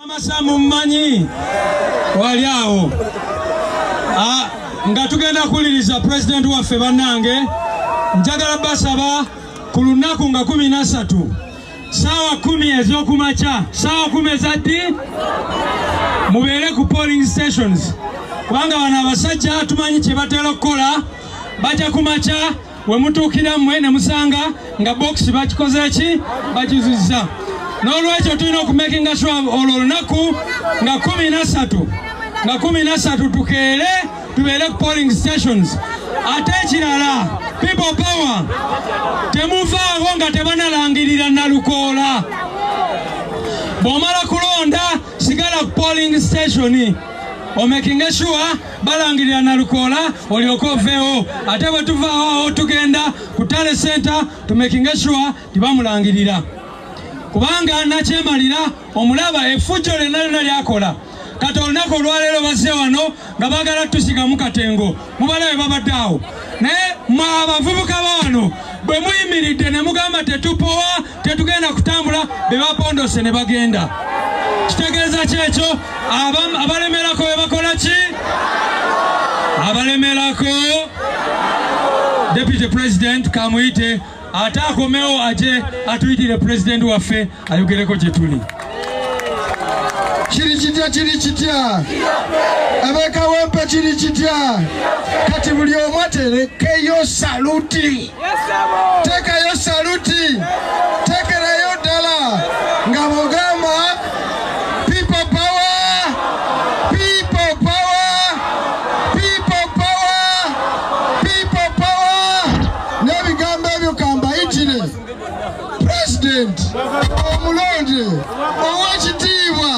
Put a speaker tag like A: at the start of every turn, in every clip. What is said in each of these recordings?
A: Amasamu mmanyi waliawo nga tugenda kuliriza president waffe bannange njagala basaba ku lunaku nga 13 sawa 10 ez'okumakya sawa 10 ezaddi mubeere ku polling stations kubanga bano abasajja tumanyi kye batera okukola bajja kumakya we mutuukira mmwe ne musanga nga box bakikoze ki bakizizza n'olwekyo tulina okumakinga sure olwo olunaku nga 13 tukeere tubeere ku polling stations. Ate ekirala people power temuvaawo nga tebanalangirira Nalukoola. Bw'omala kulonda sigala ku polling station omakinga sure balangirira Nalukoola olyoke oveewo. Ate bwe tuvaawo tugenda ku Tale Center tumakinga sure tibamulangirira kubanga nakyemalira omulaba effujjo lyonna lyakola kati olunaku olwaleero bazze wano nga baagala tusigamu katengo mubalabe babadde awo naye mwe abavubuka bawano bwe muyimiridde ne mugamba tetupowa tetugenda kutambula be bapondose ne bagenda kitegeeza kyekyo abalemerako be bakola ki abalemerako Deputy President kamuyite ate akomewo aje atuyitire president waffe ayogereko gye tuli.
B: Kiri kitya abekawempe kiri kitya kati buli omu aterekeyo saluti tekayo saluti tekerayo ddala nga mugamba people power people power people power people power n'ebigambo ebyo kambayitire president omulonde ow'ekitiibwa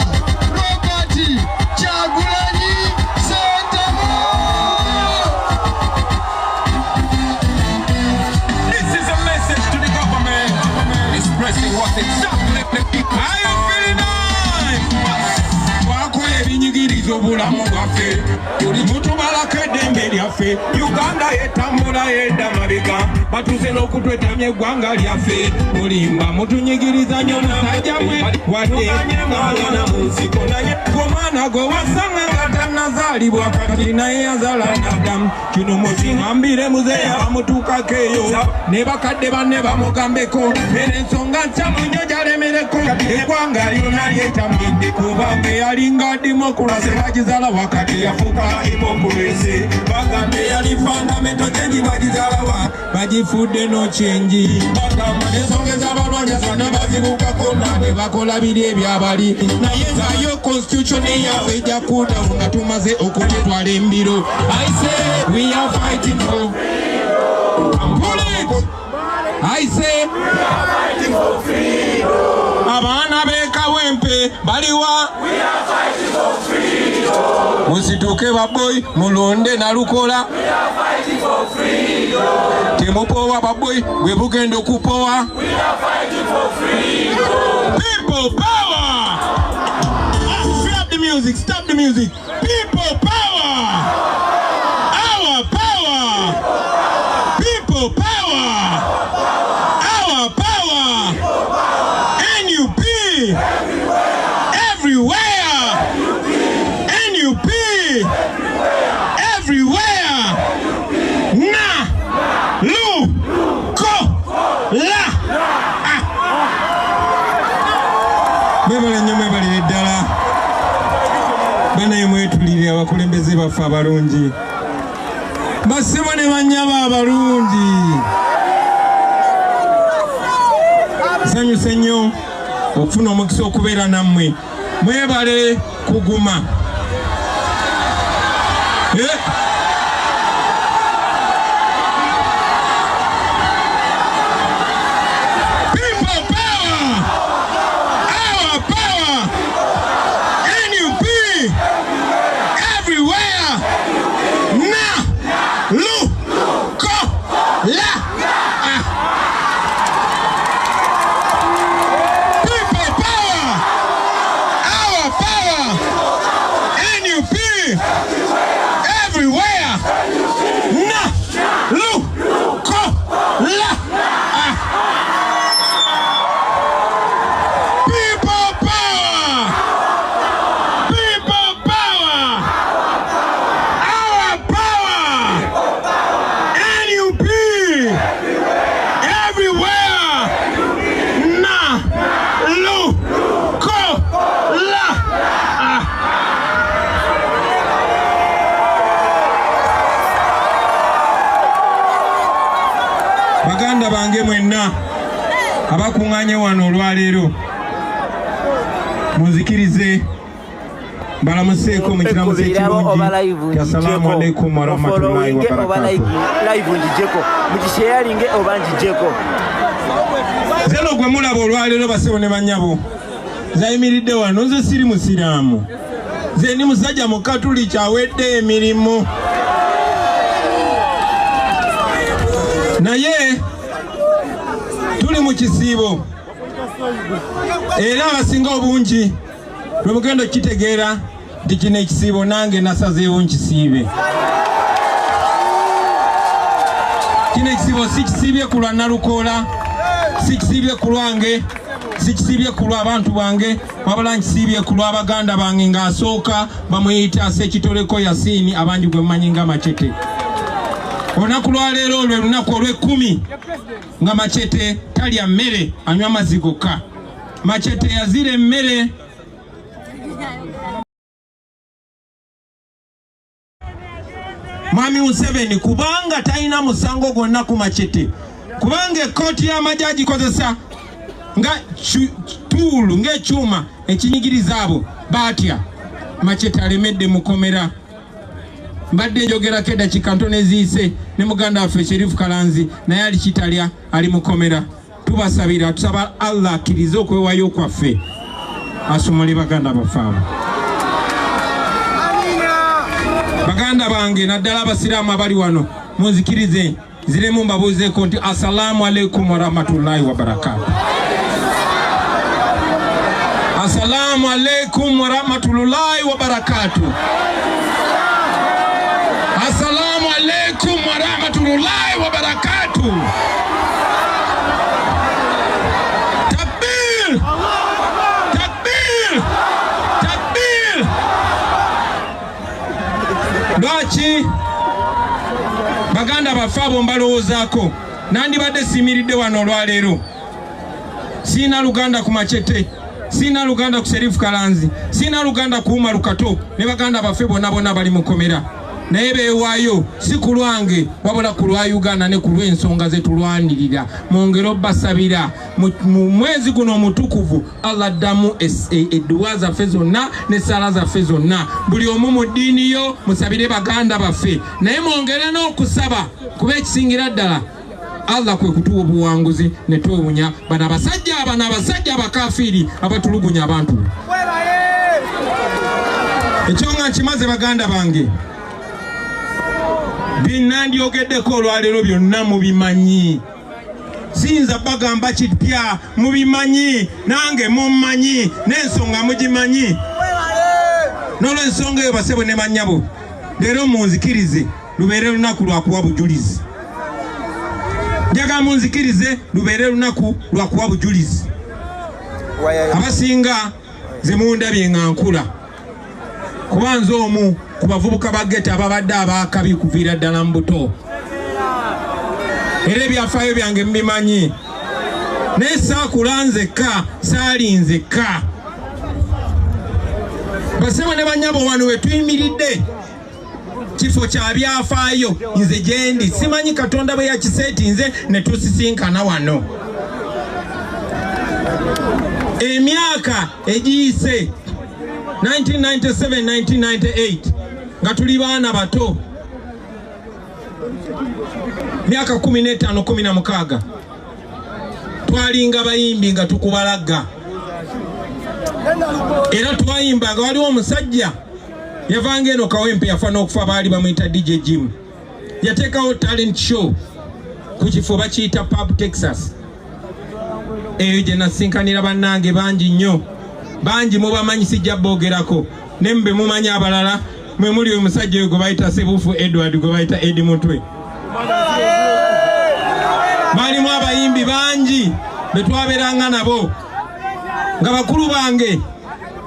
C: obulamu bwaffe tuli mutubalako eddembe lyaffe Uganda yetambula yedda mabega batuze n'okutwetamya eggwanga lyaffe mulimba mutunyigiriza nnyo musajja mwe wadde ng'alina mu nsiko naye omwana gwe wasanga nga tannazaalibwa kati naye yazaala Adamu kino mukingambire muzeeya bamutuukako eyo ne bakadde banne bamugambeko era ensonga ntyamu nnyo gyalemereko eggwanga lyonna lyetamidde kubanga yalinga demokrasi bagizala wakati yafuka hipokuresi bagambe yali fundamento change bagizala bagifudde no change bagamba ensongeza abalwanya zonna bazibukako nabwe bakola biri ebyabali naye ngayo constitution yaffe ejja kudawo nga tumaze okutwala embiro. I say we are fighting for freedom. I say we are fighting for freedom. Abaana b'ekawempe baliwa we are fighting for freedom. Musituke baboy mulonde Nalukoola we are fighting for freedom. Temupowa baboy bwe bugenda okupowa we are fighting for freedom. People power. Stop the music, stop the music. People power. Our power. People power. Our power. NUP. Everywhere. NUP. Everywhere. Nalukoola. Mwebale nnyo mwebale eddala banaye mwetulire abakulembeze baffe abalungi bassebo ne bannyaba abalungi nsanyuse nnyo okufuna omukisa okubeera nammwe mwebale kuguma everywhere. Abakuŋŋaanye wano olwaleero muzikirize balamuseeko mu kiramu ky'ekirungi. Assalamu alaikum warahmatullahi wabarakatuh. Zeno gwe mulaba olwaleero basebo ne bannyabo zayimiridde wano, nze siri musiraamu, nze ndi musajja mukatuliki awedde emirimu. Naye tuli mu kisiibo era abasinga obungi lwe mugenda okitegeera nti kino ekisiibo nange nasazeewo nkisiibe. Kino ekisiibo si kisiibye ku lwa Nalukoola, si kisiibye ku lwange, si kisiibye ku lw'abantu bange, wabula nkisiibye ku lw'abaganda bange ng'asooka bamuyita Ssekitoleko Yasiini, abangi gwe mumanyi nga Machete. Olunaku lwaleero lwe lunaku olw'10 nga Machete talya mmere, anywa amazzi gokka. Machete yazira emmere. Mwami Museveni kubanga talina musango gwonna ku Machete, kubanga ekkooti y'amagye agikozesa nga tuulu ng'ekyuma ekinyigiriza abo batya Machete alemedde mukomera. Mbadde njogerako eddakiika ntono eziise ne muganda waffe Sheriff Kalanzi naye ali kitalya, ali mukomera. Tubasabira, tusaba Allah akkirize okwewaayo kwaffe asumule baganda baffe abo. Baganda bange naddala abasiraamu abali wano munzikirize ziremu mbabuuzeeko nti assalamu alaikum warahmatullahi wabarakatuh. Assalamu alaikum warahmatullahi wabarakatuh. Assalamu alaikum warahmatullahi wabarakatuh. Takbir! Takbir! Takbir! Lwaki baganda baffe abo mbalowoozaako nandibadde simiridde wano olwaleero. Siina luganda ku Machete, siina luganda ku Sheriff Kalanzi, siina luganda ku Umar Kato ne baganda baffe bonna bonna bali mukomera. Naye beewaayo si ku lwange wabula ku lwa Uganda ne ku lw'ensonga ze tulwanirira. Mwongere basabira mu mwezi guno omutukuvu Allah addamu edduwa zaffe zonna ne sala zaffe zonna. Buli omu mu ddiini yo musabire baganda baffe, naye mwongere n'okusaba kuba ekisingira ddala Allah kwe kutuwa obuwanguzi ne twewunya bano abasajja abakafiiri abatulugunya abantu. Ekyo nga nkimaze baganda bange, binandyogeddeko olwaleero byonna mubimanyi. Siyinza bagamba kipya, mubimanyi, nange mummanyi, n'ensonga mugimanyi. N'olw'ensonga eyo basebo ne bannyabo, leero munzikirize lubeere lunaku lwa kuwa bujulizi. Njaga munzikirize lubeere lunaku lwa kuwa bujulizi. Abasinga ze mundabye nga nkula, kuba nze omu ku bavubuka ba geta ababadde abakabi kuviira ddala mu buto. Era ebyafaayo byange mbimanyi, naye saakula nzekka, saali nzekka. Basebo ne bannyabo wano we tuyimiridde kifo kya byafaayo, nze gyendi simanyi Katonda bwe yakiseetinze ne tusisinkana wano. Emyaka egiyise 1997-1998 nga tuli baana bato, myaka 15-16 twalinga bayimbi nga tukubalaga. Era twayimba nga waliwo omusajja yavanga eno Kawempe yafa n'okufa, baali bamuyita DJ Jim. Yateekawo talent show ku kifo bakiyita Pub Texas. Eyo gye nasinkanira bannange bangi nnyo, bangi mubamanyi sijja boogerako, ne mbe mumanyi abalala mwe muli omusajja oyo gwe bayita Sebufu Edward, gwe bayita Edi Mutwe. Baalimu abayimbi bangi be twabeeranga nabo nga bakulu bange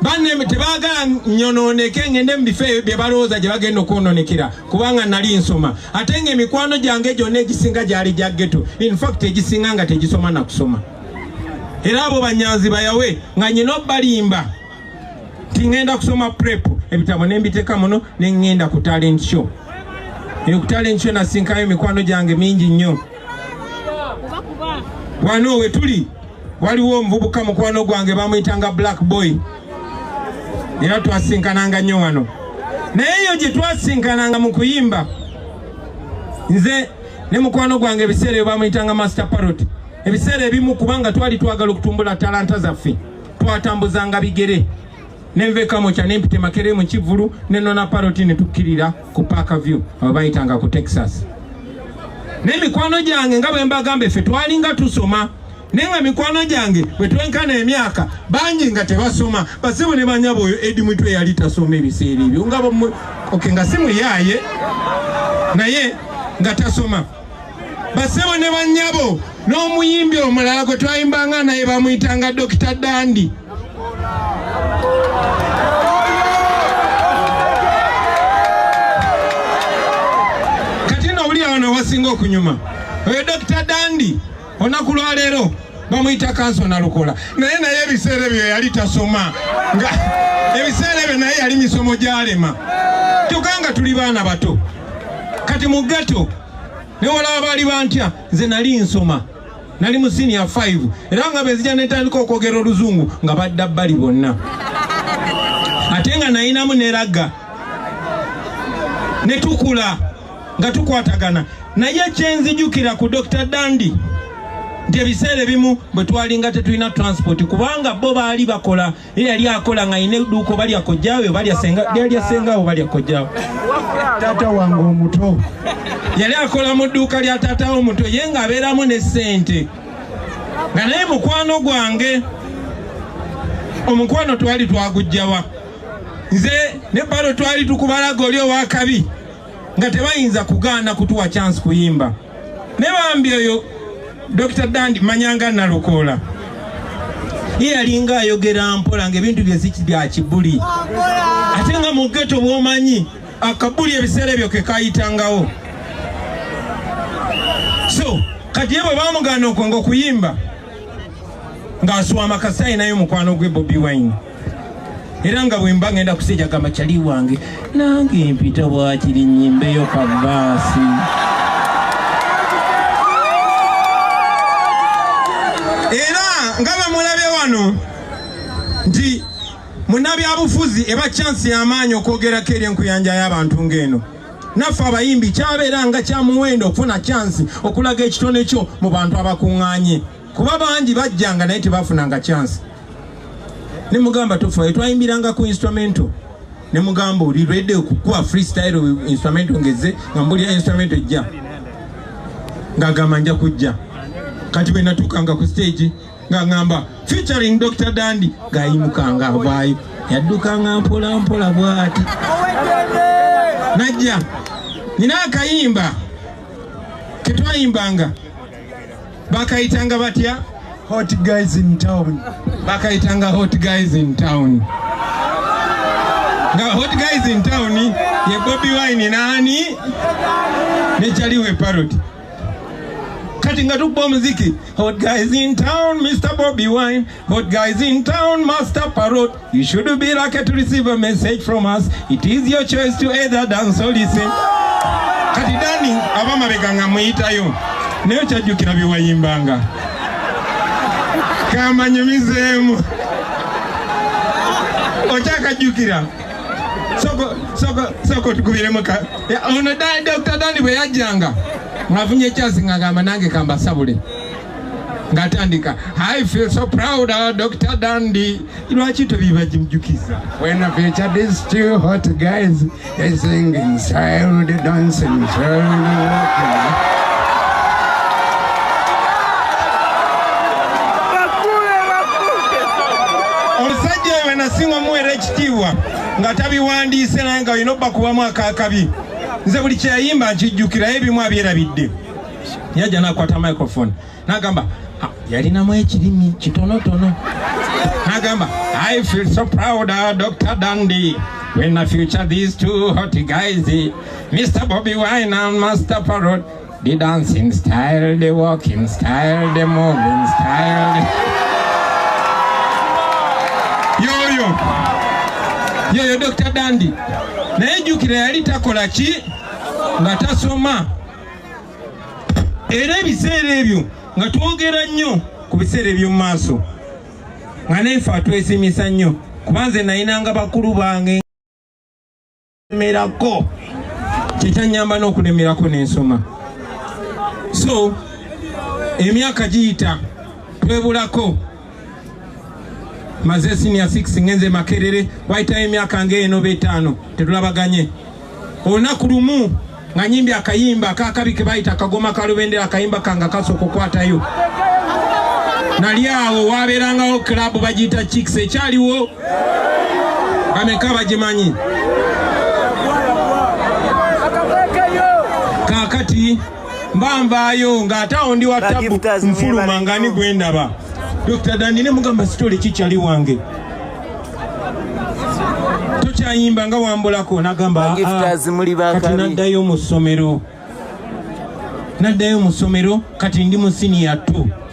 C: banne tebaagala nyonooneke ngende mu bifo bye balowooza gye bagenda okwononekera, kubanga nali nsoma. Ate ng'emikwano gyange gyonna egisinga gyali gya ghetto, in fact egisinga nga tegisoma na kusoma. Era abo banyanzi bayawe nga nyina balimba ti ngenda kusoma prep, ebitabo ne mbiteeka muno ne ngenda ku talent show. Ku talent show nasinkayo emikwano gyange mingi nnyo. Wano we tuli waliwo omuvubuka mukwano gwange bamuyitanga Black Boy era twasinkananga nnyo wano naye eyo gye twasinkananga mu kuyimba nze ne mukwano gwange ebiseera ebyo bamuyitanga Master Parrot ebiseera ebimu kubanga twali twagala okutumbula talanta zaffe twatambuzanga bigere nenvekamo kya nempite Makere mu Kivulu ne Nona Parrot ne tukkirira ku Parkview abo bayitanga ku Texas n'emikwano gyange nga bwe mbagamba ffe twalinga tusoma nenga mikwano gyange bwe twenkana emyaka bangi nga tebasoma basibu ne banyabo oyo Edi Mwitwe yali tasoma ebiseera ebyo nga nga si muyaye naye nga tasoma basibu ne banyabo n'omuyimbi omulala gwe twayimbanga naye bamuyitanga Dr. Dandi kati n'obuli wano wasinga okunyuma oyo Dr. Dandi onaku lwa leero bamuyita Kansona Lukola naye ebiseera ebyo yali tasoma nga ebiseera ebyo naye yali misomo gyalema tukanga tuli baana bato kati mu ghetto ne walaba bali bantya nze nali nsoma nali mu senior 5 era nga bezija netandika okwogera oluzungu nga badda bbali bonna ate nga nayinamu neraga ne tukula nga tukwatagana naye kyenzijukira ku Dr. Dandi nti ebiseera ebimu bwe twalinga tetulina transport kubanga bo baali bakola yali akola nga ine duuko bali akojjawe bali asengawo bali akojjawe
B: Tata wange omuto
C: yali akola mu dduuka lya taata omuto ye nga abeeramu ne ssente nga naye mukwano gwange omukwano twali twagujjawa nze ne balo twali tukubalaga oli owakabi nga tebayinza kugaana kutuwa chance kuyimba ne bambi oyo Dr. Dandi manyanga Nalukoola ye yalinga ayogera mpola ng'ebintu bye si bya kibuli ate nga mu ghetto bw'omanyi akabuli ebiseera ebyo ke kayitangawo so kati ye bwe bamugaana okwonga okuyimba ng'aswama kasayi naye mukwano gwe Bobi Wine era nga bwe mba ngenda kuseja gamba kyali wange nange mpita bwakiri nnyimbeyo kavaasi era nga bwe mulabye wano nti munnabyabufuzi eba chance y'amaanyi okwogerako eri enkuyanja y'abantu ng'eno naffe abayimbi kyabeera nga kyamuwendo okufuna chance okulaga ekitone kyo mu bantu abakuŋŋaanye kuba bangi bajjanga naye tebafunanga chance ne mugamba tofayo twayimbiranga ku instrumento ne mugamba oli ready okukuwa freestyle instrumento ngeze nga mbulya instrumento ejja ng'agamba nja kujja kati bwe natukanga ku stage nga ngamba featuring Dr. Dandi ng'ayimukanga bwayo yaddukanga mpola mpola bwati najja nina akayimba ketwayimbanga bakayitanga batya
B: Hot Guys in Town
C: bakayitanga Hot Guys in Town nga Hot Guys in Town ye Bobi Wine nani ne Chaliwe Parrot kati nga tukubwa muziki Hot Guys in Town Mr. Bobi Wine Hot Guys in Town Master Parrot you should be lucky to receive a message from us it is your choice to either dance or listen kati Dani abamabega nga muyitayo naye kyajjukira bye wayimbanga kamanyumizeemu okyakajjukira soko tukubiremu ono Dr. Dandi bwe yajjanga ng'afunye ekyasi ng'agamba nange kambasabule ng'atandika I feel so proud of Dr. Dandi lwaki tebibajimjukiza
B: when I feature these two hot guys they sing in style they dance in style they walk
C: omusajja we nasinga muwera ekitiibwa nga tabiwandiise naye nga olina obba kubamu akaakabi nze buli kyeyayimba nkijjukira ebimu abyerabidde yajja n'akwata microphone n'agamba yalinamu ekirimi kitonotono n'agamba I feel so proud of Dr. Dandi when I feature these two hot guys Mr. Bobi Wine and Master Parrot the dancing style the walking style the moving style yoyo Dr. Dandi naye jjukira yali takola ki nga tasoma era ebiseera ebyo nga twogera nnyo ku biseera eby'omu maaso nga neefe atwesimisa nnyo kubanze nayinanga bakulu bange lemerako kyekyanyamba n'okulemerako n'ensoma. So emyaka giyita twebulako maze senior 6 ngenze Makerere wayitayo emyaka ng'eno b'etaano tetulabaganye. Olunaku lumu nga nyimbi akayimba akakabi ke bayita akagoma ka Lubendera akayimba kanga kasooka okukwatayo. Nali awo wabeerangawo club bagiyita Chicks ekyaliwo bameka bagimanyi. Kakati mbambaayo ng'ate awo ndi wa tabu nfuluma nga ni gwe ndaba. Dr. Dandi ne mugamba sitole kikyali wange. Tokyayimba nga wambulako nagamba kati naddayo mu ssomero. Kati ndi mu senior 2.